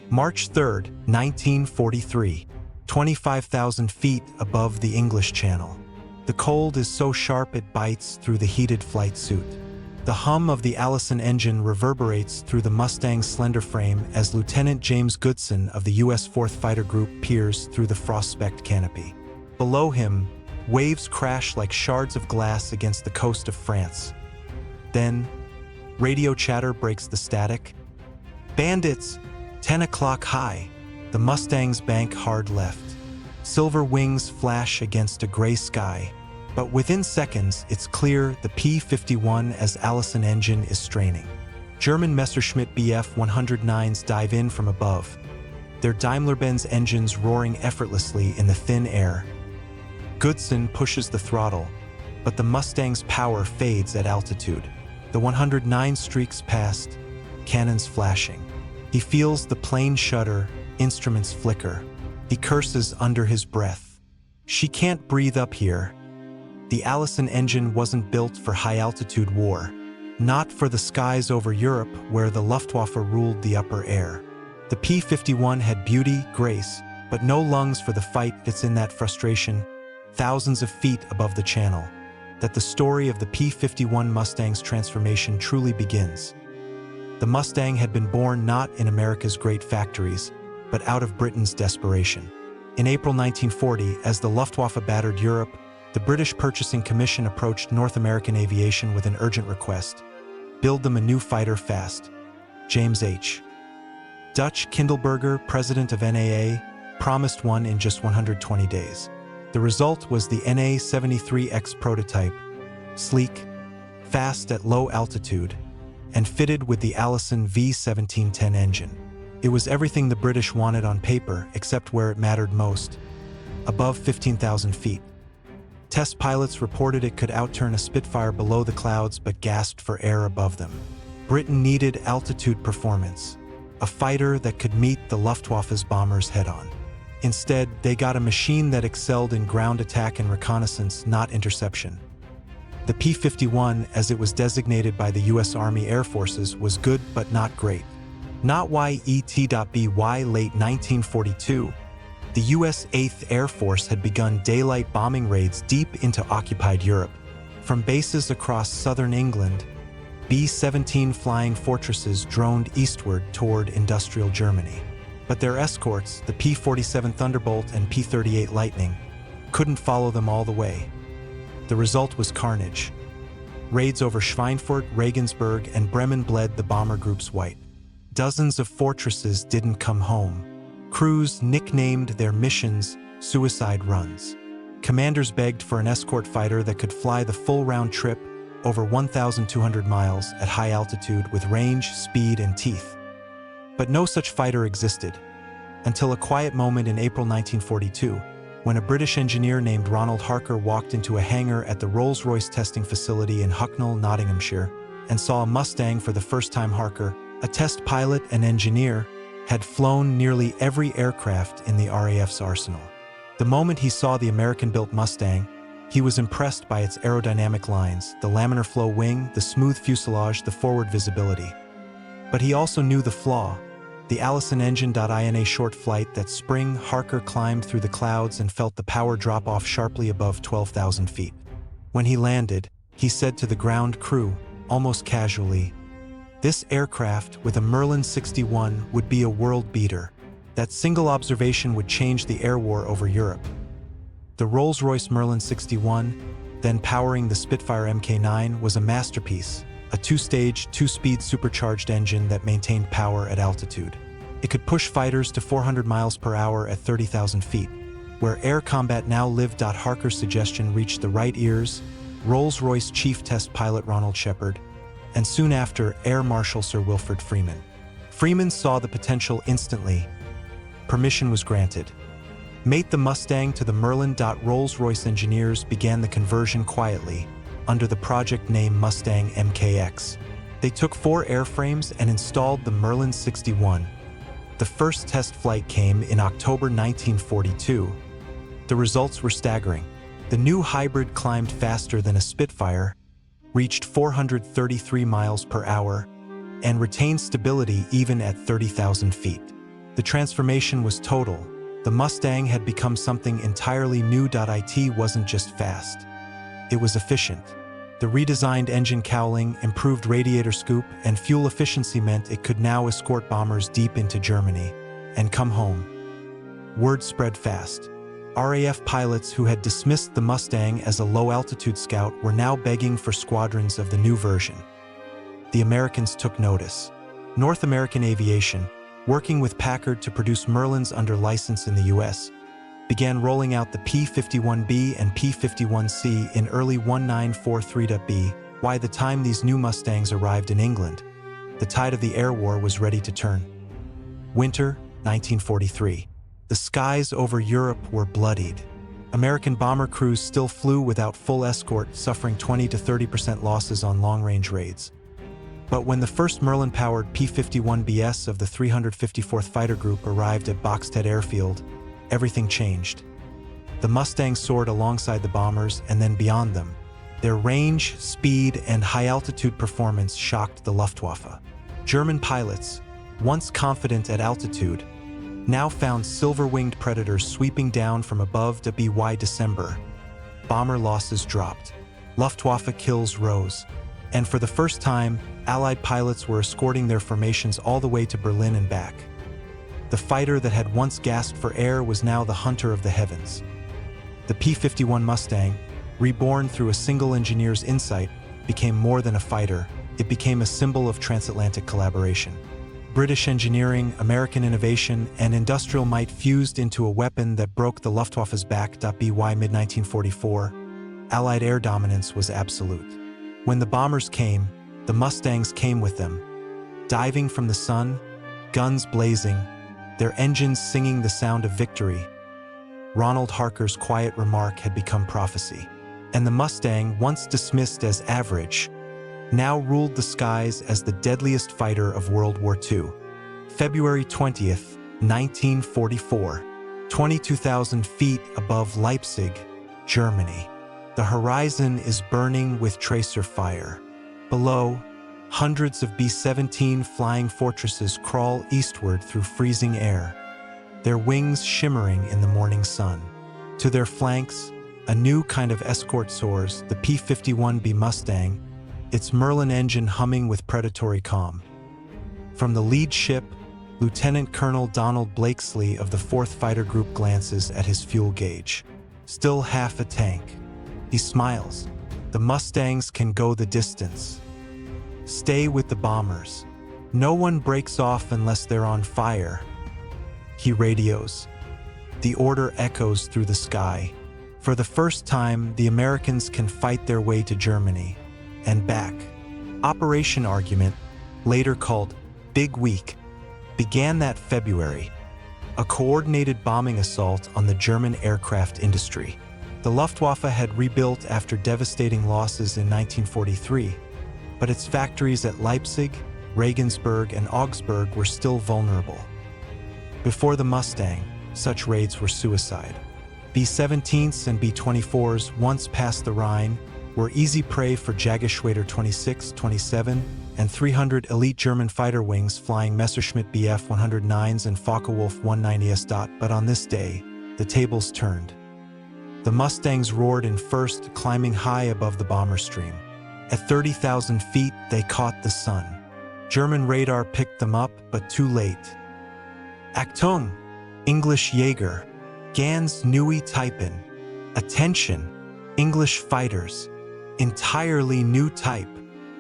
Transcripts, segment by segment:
March 3, 1943, 25,000 feet above the English Channel. The cold is so sharp it bites through the heated flight suit. The hum of the Allison engine reverberates through the Mustang's slender frame as Lieutenant James Goodson of the U.S. 4th Fighter Group peers through the frost-specked canopy. Below him, waves crash like shards of glass against the coast of France. Then, radio chatter breaks the static. "Bandits! 10 o'clock high." The Mustang's bank hard left. Silver wings flash against a gray sky. But within seconds, it's clear the P-51 as Allison engine is straining. German Messerschmitt Bf 109s dive in from above, their Daimler-Benz engines roaring effortlessly in the thin air. Goodson pushes the throttle, but the Mustang's power fades at altitude. The 109 streaks past, cannons flashing. He feels the plane shudder, instruments flicker. He curses under his breath. She can't breathe up here. The Allison engine wasn't built for high-altitude war, not for the skies over Europe where the Luftwaffe ruled the upper air. The P-51 had beauty, grace, but no lungs for the fight. It's in that frustration, thousands of feet above the channel, that the story of the P-51 Mustang's transformation truly begins. The Mustang had been born not in America's great factories, but out of Britain's desperation. In April 1940, as the Luftwaffe battered Europe, the British Purchasing Commission approached North American aviation with an urgent request: build them a new fighter fast. James H. Dutch Kindleberger, president of NAA, promised one in just 120 days. The result was the NA-73X prototype, sleek, fast at low altitude, and fitted with the Allison V1710 engine. It was everything the British wanted on paper, except where it mattered most: above 15,000 feet. Test pilots reported it could outturn a Spitfire below the clouds but gasped for air above them. Britain needed altitude performance, a fighter that could meet the Luftwaffe's bombers head-on. Instead, they got a machine that excelled in ground attack and reconnaissance, not interception. The P-51, as it was designated by the U.S. Army Air Forces, was good but not great. Not YET.BY. Late 1942, the U.S. 8th Air Force had begun daylight bombing raids deep into occupied Europe. From bases across southern England, B-17 flying fortresses droned eastward toward industrial Germany. But their escorts, the P-47 Thunderbolt and P-38 Lightning, couldn't follow them all the way. The result was carnage. Raids over Schweinfurt, Regensburg, and Bremen bled the bomber groups white. Dozens of fortresses didn't come home. Crews nicknamed their missions suicide runs. Commanders begged for an escort fighter that could fly the full round trip over 1,200 miles at high altitude with range, speed, and teeth. But no such fighter existed, until a quiet moment in April 1942, when a British engineer named Ronald Harker walked into a hangar at the Rolls-Royce testing facility in Hucknall, Nottinghamshire, and saw a Mustang for the first time. Harker, a test pilot and engineer, had flown nearly every aircraft in the RAF's arsenal. The moment he saw the American-built Mustang, he was impressed by its aerodynamic lines, the laminar flow wing, the smooth fuselage, the forward visibility. But he also knew the flaw: the Allison engine. In a short flight that spring, Harker climbed through the clouds and felt the power drop off sharply above 12,000 feet. When he landed, he said to the ground crew, almost casually, "This aircraft, with a Merlin 61, would be a world beater. That single observation would change the air war over Europe." The Rolls-Royce Merlin 61, then powering the Spitfire Mk9, was a masterpiece, a two-stage, two-speed supercharged engine that maintained power at altitude. It could push fighters to 400 miles per hour at 30,000 feet. Where air combat now lived. Harker's suggestion reached the right ears: Rolls-Royce chief test pilot Ronald Shepard, and soon after, Air Marshal Sir Wilfrid Freeman. Freeman saw the potential instantly. Permission was granted. Mate the Mustang to the Merlin. Rolls-Royce engineers began the conversion quietly, under the project name Mustang MKX. They took 4 airframes and installed the Merlin 61. The first test flight came in October 1942. The results were staggering. The new hybrid climbed faster than a Spitfire, reached 433 miles per hour, and retained stability even at 30,000 feet. The transformation was total. The Mustang had become something entirely new. It wasn't just fast. It was efficient. The redesigned engine cowling, improved radiator scoop, and fuel efficiency meant it could now escort bombers deep into Germany and come home. Word spread fast. RAF pilots who had dismissed the Mustang as a low-altitude scout were now begging for squadrons of the new version. The Americans took notice. North American Aviation, working with Packard to produce Merlins under license in the U.S., began rolling out the P-51B and P-51C in early 1943. By the time these new Mustangs arrived in England, the tide of the air war was ready to turn. Winter, 1943. The skies over Europe were bloodied. American bomber crews still flew without full escort, suffering 20 to 30% losses on long-range raids. But when the first Merlin-powered P-51BS of the 354th Fighter Group arrived at Boxted Airfield, everything changed. The Mustangs soared alongside the bombers and then beyond them. Their range, speed, and high-altitude performance shocked the Luftwaffe. German pilots, once confident at altitude, now found silver-winged predators sweeping down from above. By December, bomber losses dropped. Luftwaffe kills rose. And for the first time, Allied pilots were escorting their formations all the way to Berlin and back. The fighter that had once gasped for air was now the hunter of the heavens. The P-51 Mustang, reborn through a single engineer's insight, became more than a fighter. It became a symbol of transatlantic collaboration. British engineering, American innovation, and industrial might fused into a weapon that broke the Luftwaffe's back. By mid-1944, Allied air dominance was absolute. When the bombers came, the Mustangs came with them. Diving from the sun, guns blazing, their engines singing the sound of victory. Ronald Harker's quiet remark had become prophecy. And the Mustang, once dismissed as average, now ruled the skies as the deadliest fighter of World War II. February 20th, 1944, 22,000 feet above Leipzig, Germany. The horizon is burning with tracer fire. Below, hundreds of B-17 flying fortresses crawl eastward through freezing air, their wings shimmering in the morning sun. To their flanks, a new kind of escort soars, the P-51B Mustang, its Merlin engine humming with predatory calm. From the lead ship, Lieutenant Colonel Donald Blakesley of the 4th Fighter Group glances at his fuel gauge. Still half a tank. He smiles. The Mustangs can go the distance. Stay with the bombers. No one breaks off unless they're on fire. He radios. The order echoes through the sky. For the first time, the Americans can fight their way to Germany and back. Operation Argument, later called Big Week, began that February, a coordinated bombing assault on the German aircraft industry. The Luftwaffe had rebuilt after devastating losses in 1943, but its factories at Leipzig, Regensburg, and Augsburg were still vulnerable. Before the Mustang, such raids were suicide. B-17s and B-24s, once past the Rhine, were easy prey for Jägerschwader 26, 27, and 300 elite German fighter wings flying Messerschmitt Bf-109s and Focke-Wulf 190s. But on this day, the tables turned. The Mustangs roared in first, climbing high above the bomber stream. At 30,000 feet, they caught the sun. German radar picked them up, but too late. Achtung! English Jaeger. Ganz neue Typen. Attention! English fighters. Entirely new type.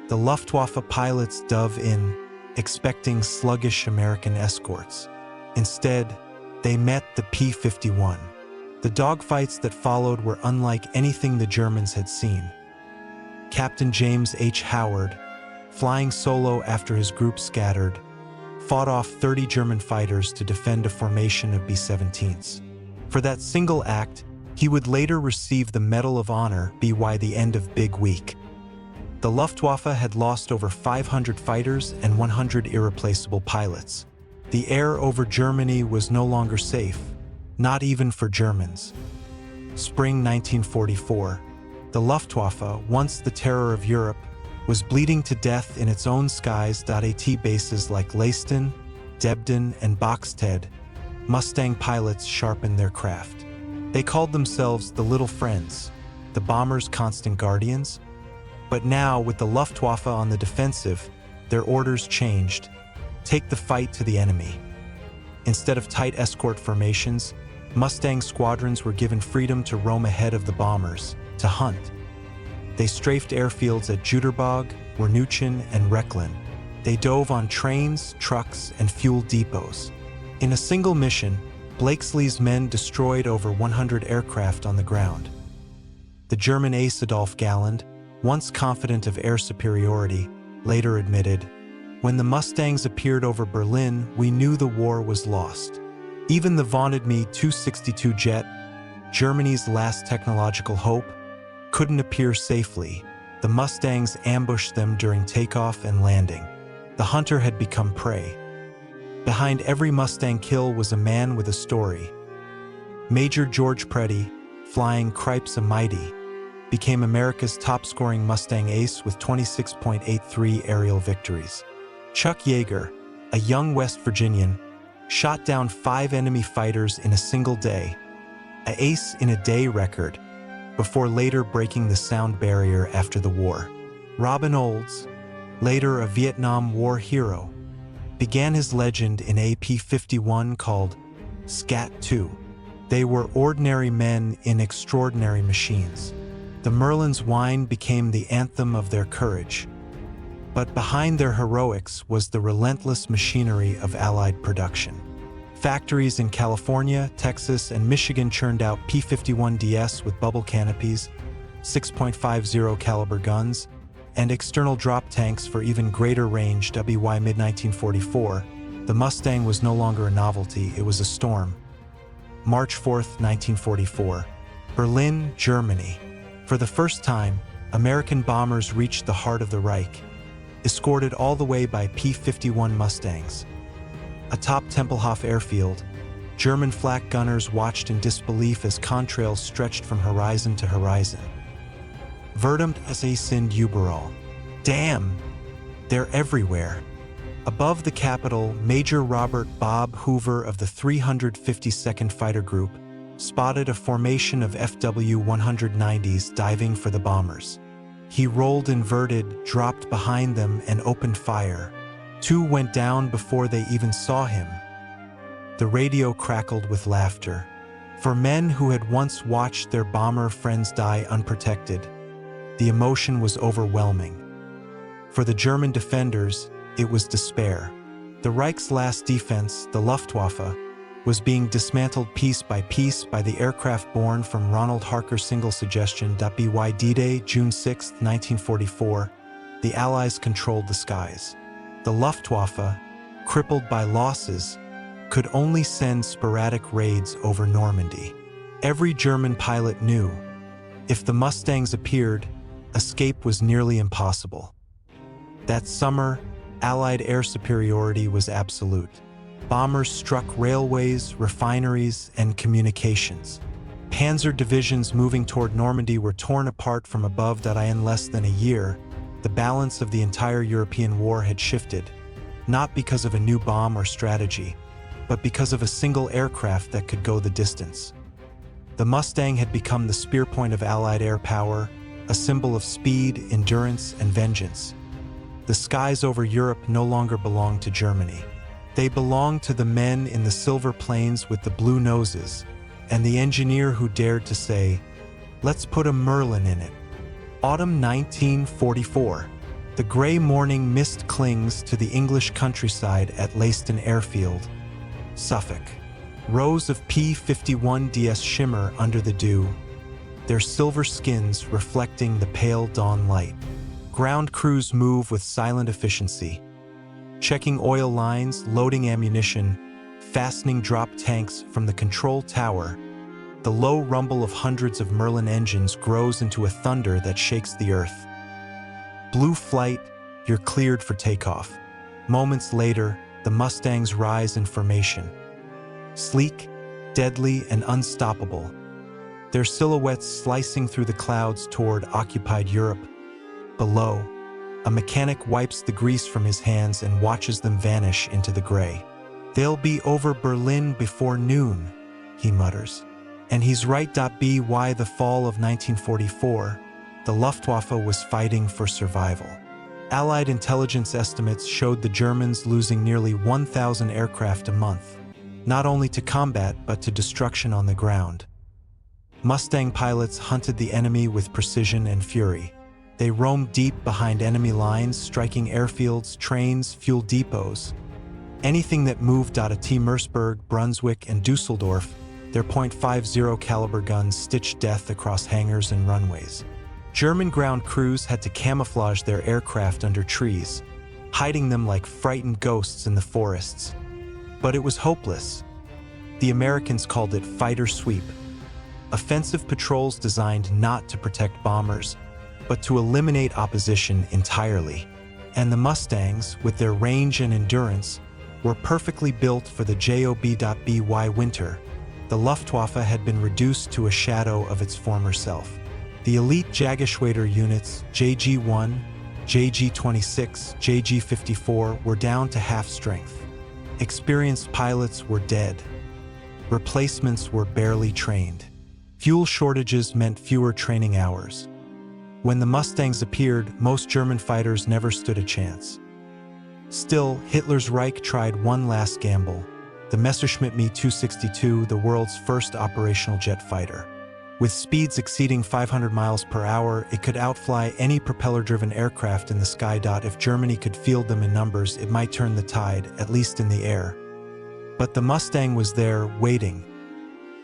The Luftwaffe pilots dove in, expecting sluggish American escorts. Instead, they met the P-51. The dogfights that followed were unlike anything the Germans had seen. Captain James H. Howard, flying solo after his group scattered, fought off 30 German fighters to defend a formation of B-17s. For that single act, he would later receive the Medal of Honor by the end of Big Week. The Luftwaffe had lost over 500 fighters and 100 irreplaceable pilots. The air over Germany was no longer safe, not even for Germans. Spring 1944, the Luftwaffe, once the terror of Europe, was bleeding to death in its own skies. At bases like Leisten, Debden, and Boxted, Mustang pilots sharpened their craft. They called themselves the Little Friends, the bomber's constant guardians. But now, with the Luftwaffe on the defensive, their orders changed. Take the fight to the enemy. Instead of tight escort formations, Mustang squadrons were given freedom to roam ahead of the bombers, to hunt. They strafed airfields at Jüterbog, Werneuchen, and Rechlin. They dove on trains, trucks, and fuel depots. In a single mission, Blakesley's men destroyed over 100 aircraft on the ground. The German ace Adolf Galland, once confident of air superiority, later admitted, "When the Mustangs appeared over Berlin, we knew the war was lost." Even the vaunted Me-262 jet, Germany's last technological hope, couldn't appear safely. The Mustangs ambushed them during takeoff and landing. The hunter had become prey. Behind every Mustang kill was a man with a story. Major George Preddy, flying Cripes a Mighty, became America's top-scoring Mustang ace with 26.83 aerial victories. Chuck Yeager, a young West Virginian, shot down 5 enemy fighters in a single day, an ace-in-a-day record, before later breaking the sound barrier after the war. Robin Olds, later a Vietnam War hero, began his legend in a P-51 called Scat-2. They were ordinary men in extraordinary machines. The Merlin's whine became the anthem of their courage. But behind their heroics was the relentless machinery of Allied production. Factories in California, Texas, and Michigan churned out P-51DS with bubble canopies, 6.50 caliber guns, and external drop tanks for even greater range. WWII mid-1944, the Mustang was no longer a novelty, it was a storm. March 4, 1944, Berlin, Germany. For the first time, American bombers reached the heart of the Reich, escorted all the way by P-51 Mustangs. Atop Tempelhof airfield, German flak gunners watched in disbelief as contrails stretched from horizon to horizon. Verdammt, es sind überall. Damn, they're everywhere. Above the Capitol, Major Robert Bob Hoover of the 352nd Fighter Group spotted a formation of FW-190s diving for the bombers. He rolled inverted, dropped behind them, and opened fire. 2 went down before they even saw him. The radio crackled with laughter. For men who had once watched their bomber friends die unprotected, the emotion was overwhelming. For the German defenders, it was despair. The Reich's last defense, the Luftwaffe, was being dismantled piece by piece by the aircraft born from Ronald Harker's single suggestion. WWII D-Day, June 6, 1944, the Allies controlled the skies. The Luftwaffe, crippled by losses, could only send sporadic raids over Normandy. Every German pilot knew, if the Mustangs appeared, escape was nearly impossible. That summer, Allied air superiority was absolute. Bombers struck railways, refineries, and communications. Panzer divisions moving toward Normandy were torn apart from above. In less than a year, the balance of the entire European war had shifted, not because of a new bomb or strategy, but because of a single aircraft that could go the distance. The Mustang had become the spear point of Allied air power, a symbol of speed, endurance, and vengeance. The skies over Europe no longer belonged to Germany. They belonged to the men in the silver planes with the blue noses, and the engineer who dared to say, "Let's put a Merlin in it." Autumn 1944. The gray morning mist clings to the English countryside at Leiston Airfield, Suffolk. Rows of P-51DS shimmer under the dew, their silver skins reflecting the pale dawn light. Ground crews move with silent efficiency, checking oil lines, loading ammunition, fastening drop tanks from the control tower. The low rumble of hundreds of Merlin engines grows into a thunder that shakes the earth. Blue flight, you're cleared for takeoff. Moments later, the Mustangs rise in formation. Sleek, deadly, and unstoppable, their silhouettes slicing through the clouds toward occupied Europe. Below, a mechanic wipes the grease from his hands and watches them vanish into the gray. "They'll be over Berlin before noon," he mutters. And he's right. By the fall of 1944, the Luftwaffe was fighting for survival. Allied intelligence estimates showed the Germans losing nearly 1,000 aircraft a month, not only to combat but to destruction on the ground. Mustang pilots hunted the enemy with precision and fury. They roamed deep behind enemy lines, striking airfields, trains, fuel depots. Anything that moved. T. Merseburg, Brunswick, and Dusseldorf, their .50 caliber guns stitched death across hangars and runways. German ground crews had to camouflage their aircraft under trees, hiding them like frightened ghosts in the forests. But it was hopeless. The Americans called it fighter sweep. Offensive patrols designed not to protect bombers, but to eliminate opposition entirely. And the Mustangs, with their range and endurance, were perfectly built for the WWII winter. The Luftwaffe had been reduced to a shadow of its former self. The elite Jagdgeschwader units, JG-1, JG-26, JG-54, were down to half strength. Experienced pilots were dead. Replacements were barely trained. Fuel shortages meant fewer training hours. When the Mustangs appeared, most German fighters never stood a chance. Still, Hitler's Reich tried one last gamble: the Messerschmitt Me-262, the world's first operational jet fighter. With speeds exceeding 500 miles per hour, it could outfly any propeller-driven aircraft in the sky. If Germany could field them in numbers, it might turn the tide, at least in the air. But the Mustang was there, waiting.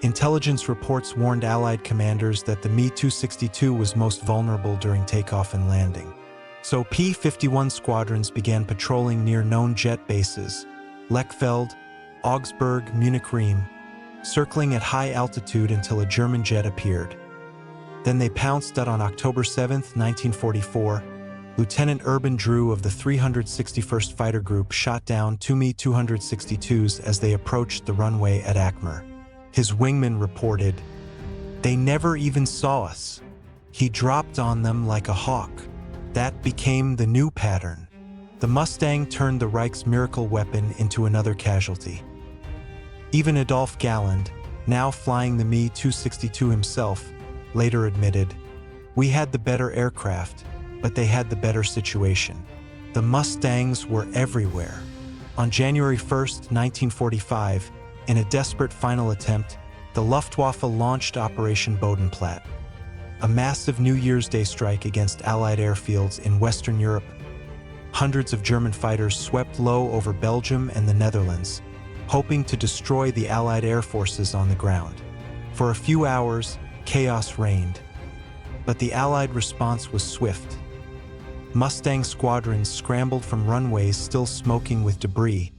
Intelligence reports warned Allied commanders that the Me-262 was most vulnerable during takeoff and landing. So P-51 squadrons began patrolling near known jet bases: Lechfeld, Augsburg, Munich-Rhein, circling at high altitude until a German jet appeared. Then they pounced. On October 7, 1944, Lieutenant Urban Drew of the 361st Fighter Group shot down two Me-262s as they approached the runway at Akmar. His wingman reported, "They never even saw us. He dropped on them like a hawk." That became the new pattern. The Mustang turned the Reich's miracle weapon into another casualty. Even Adolf Galland, now flying the Me-262 himself, later admitted, "We had the better aircraft, but they had the better situation." The Mustangs were everywhere. On January 1, 1945, in a desperate final attempt, the Luftwaffe launched Operation Bodenplatte, a massive New Year's Day strike against Allied airfields in Western Europe. Hundreds of German fighters swept low over Belgium and the Netherlands, hoping to destroy the Allied air forces on the ground. For a few hours, chaos reigned. But the Allied response was swift. Mustang squadrons scrambled from runways still smoking with debris,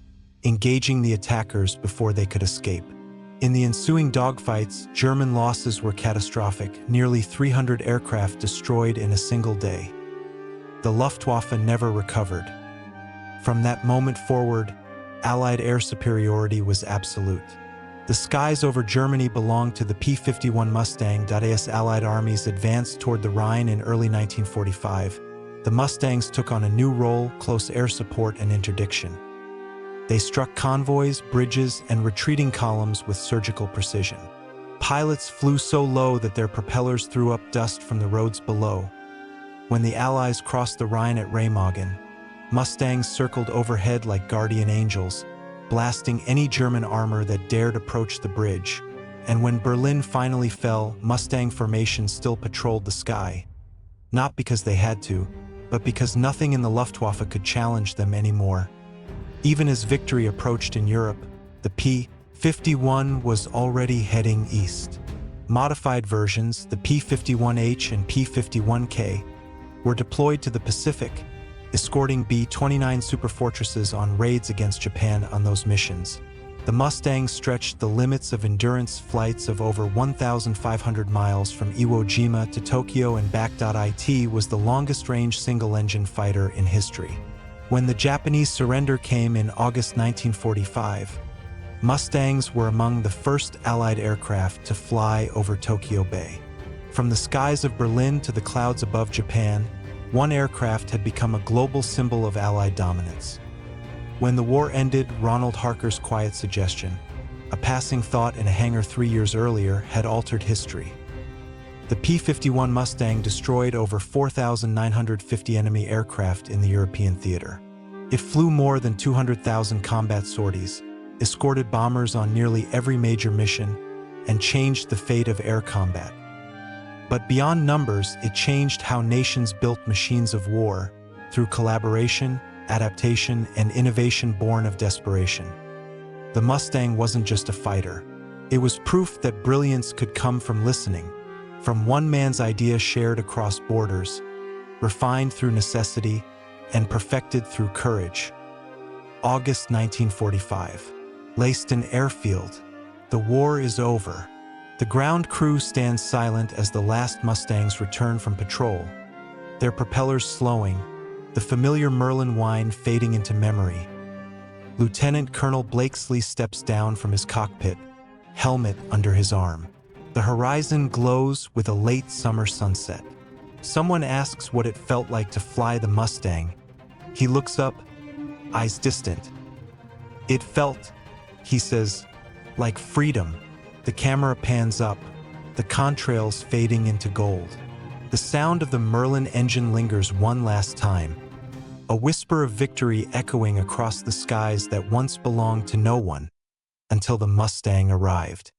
engaging the attackers before they could escape. In the ensuing dogfights, German losses were catastrophic, nearly 300 aircraft destroyed in a single day. The Luftwaffe never recovered. From that moment forward, Allied air superiority was absolute. The skies over Germany belonged to the P-51 Mustang. As Allied armies advanced toward the Rhine in early 1945, the Mustangs took on a new role: close air support and interdiction. They struck convoys, bridges, and retreating columns with surgical precision. Pilots flew so low that their propellers threw up dust from the roads below. When the Allies crossed the Rhine at Remagen, Mustangs circled overhead like guardian angels, blasting any German armor that dared approach the bridge. And when Berlin finally fell, Mustang formations still patrolled the sky. Not because they had to, but because nothing in the Luftwaffe could challenge them anymore. Even as victory approached in Europe, the P-51 was already heading east. Modified versions, the P-51H and P-51K, were deployed to the Pacific, escorting B-29 superfortresses on raids against Japan. On those missions, the Mustangs stretched the limits of endurance. Flights of over 1,500 miles from Iwo Jima to Tokyo and back. It was the longest-range single-engine fighter in history. When the Japanese surrender came in August 1945, Mustangs were among the first Allied aircraft to fly over Tokyo Bay. From the skies of Berlin to the clouds above Japan, one aircraft had become a global symbol of Allied dominance. When the war ended, Ronald Harker's quiet suggestion, a passing thought in a hangar 3 years earlier, had altered history. The P-51 Mustang destroyed over 4,950 enemy aircraft in the European theater. It flew more than 200,000 combat sorties, escorted bombers on nearly every major mission, and changed the fate of air combat. But beyond numbers, it changed how nations built machines of war through collaboration, adaptation, and innovation born of desperation. The Mustang wasn't just a fighter. It was proof that brilliance could come from listening, from one man's idea shared across borders, refined through necessity, and perfected through courage. August 1945. Leiston Airfield. The war is over. The ground crew stands silent as the last Mustangs return from patrol, their propellers slowing, the familiar Merlin whine fading into memory. Lieutenant Colonel Blakesley steps down from his cockpit, helmet under his arm. The horizon glows with a late summer sunset. Someone asks what it felt like to fly the Mustang. He looks up, eyes distant. "It felt," he says, "like freedom." The camera pans up, the contrails fading into gold. The sound of the Merlin engine lingers one last time, a whisper of victory echoing across the skies that once belonged to no one, until the Mustang arrived.